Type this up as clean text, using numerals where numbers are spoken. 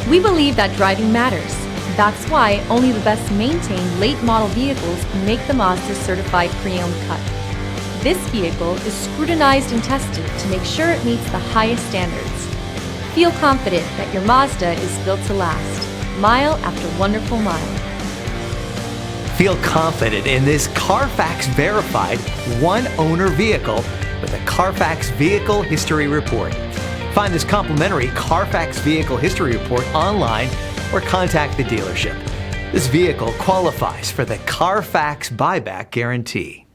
We believe that driving matters. That's why only the best maintained late model vehicles make the Mazda certified pre-owned cut. This vehicle is scrutinized and tested to make sure it meets the highest standards. Feel confident that your Mazda is built to last, mile after wonderful mile. Feel confident in this Carfax verified one-owner vehicle with a Carfax Vehicle History Report. Find this complimentary Carfax Vehicle History Report online or contact the dealership. This vehicle qualifies for the Carfax Buyback Guarantee.